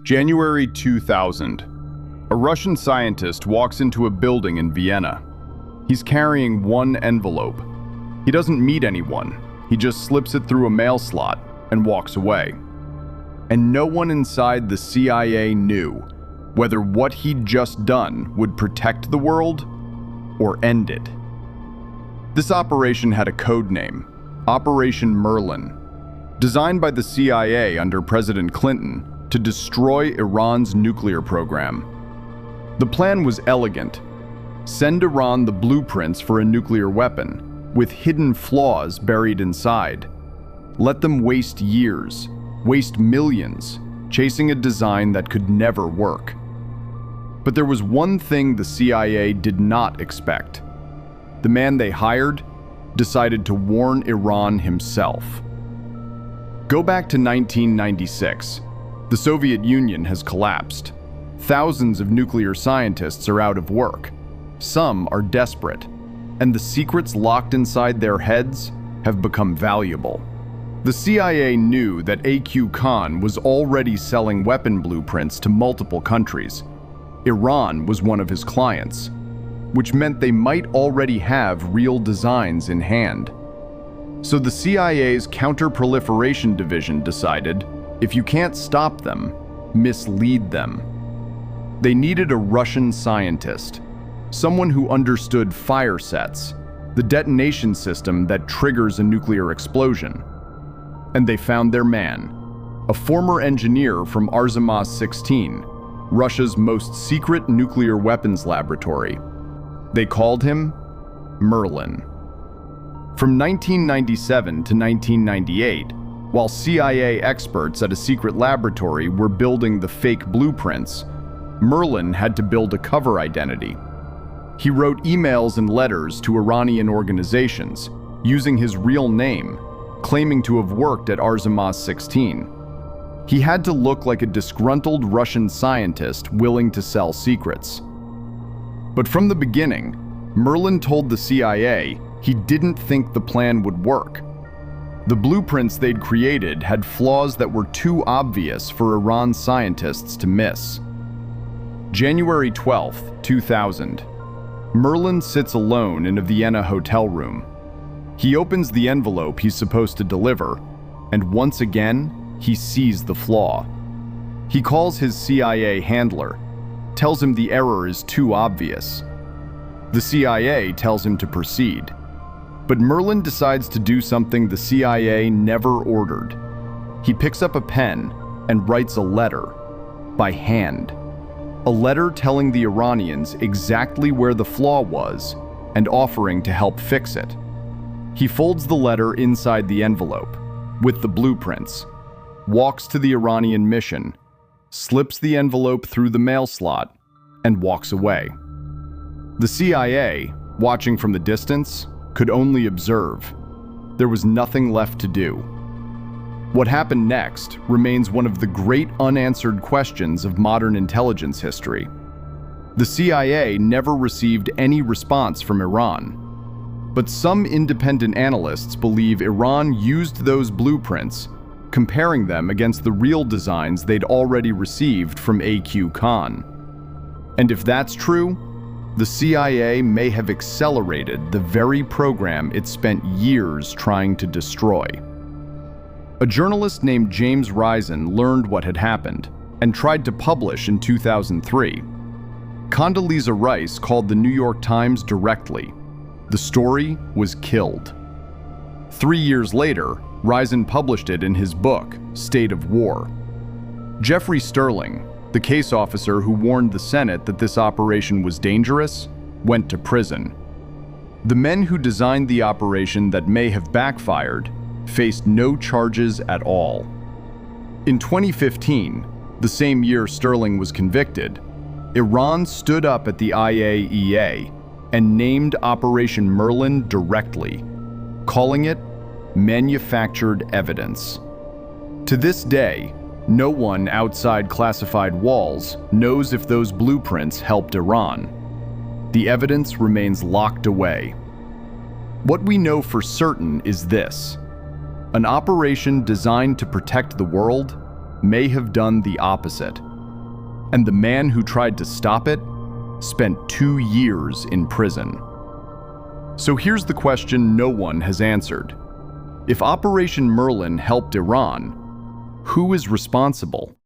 January 2000. A Russian scientist walks into a building in Vienna. He's carrying one envelope. He doesn't meet anyone. He just slips it through a mail slot and walks away. And no one inside the CIA knew whether what he'd just done would protect the world or end it. This operation had a code name, Operation Merlin, designed by the CIA under President Clinton to destroy Iran's nuclear program. The plan was elegant. Send Iran the blueprints for a nuclear weapon, with hidden flaws buried inside. Let them waste years, waste millions, chasing a design that could never work. But there was one thing the CIA did not expect. The man they hired decided to warn Iran himself. Go back to 1996. The Soviet Union has collapsed. Thousands of nuclear scientists are out of work. Some are desperate, and the secrets locked inside their heads have become valuable. The CIA knew that A.Q. Khan was already selling weapon blueprints to multiple countries. Iran was one of his clients, which meant they might already have real designs in hand. So the CIA's Counter-Proliferation Division decided, if you can't stop them, mislead them. They needed a Russian scientist, someone who understood fire sets, the detonation system that triggers a nuclear explosion. And they found their man, a former engineer from Arzamas-16, Russia's most secret nuclear weapons laboratory. They called him Merlin. From 1997 to 1998, while CIA experts at a secret laboratory were building the fake blueprints, Merlin had to build a cover identity. He wrote emails and letters to Iranian organizations, using his real name, claiming to have worked at Arzamas-16. He had to look like a disgruntled Russian scientist willing to sell secrets. But from the beginning, Merlin told the CIA he didn't think the plan would work. The blueprints they'd created had flaws that were too obvious for Iran scientists to miss. January 12, 2000. Merlin sits alone in a Vienna hotel room. He opens the envelope he's supposed to deliver, and once again, he sees the flaw. He calls his CIA handler, tells him the error is too obvious. The CIA tells him to proceed. But Merlin decides to do something the CIA never ordered. He picks up a pen and writes a letter, by hand. A letter telling the Iranians exactly where the flaw was and offering to help fix it. He folds the letter inside the envelope, with the blueprints, walks to the Iranian mission, slips the envelope through the mail slot, and walks away. The CIA, watching from the distance, could only observe. There was nothing left to do. What happened next remains one of the great unanswered questions of modern intelligence history. The CIA never received any response from Iran, but some independent analysts believe Iran used those blueprints, comparing them against the real designs they'd already received from A.Q. Khan. And if that's true, the CIA may have accelerated the very program it spent years trying to destroy. A journalist named James Risen learned what had happened and tried to publish in 2003. Condoleezza Rice called the New York Times directly. The story was killed. 3 years later, Risen published it in his book, State of War. Jeffrey Sterling, the case officer who warned the Senate that this operation was dangerous, went to prison. The men who designed the operation that may have backfired faced no charges at all. In 2015, the same year Sterling was convicted, Iran stood up at the IAEA and named Operation Merlin directly, calling it manufactured evidence. To this day, no one outside classified walls knows if those blueprints helped Iran. The evidence remains locked away. What we know for certain is this: an operation designed to protect the world may have done the opposite, And the man who tried to stop it spent 2 years in prison. So here's the question no one has answered. If Operation Merlin helped Iran, who is responsible?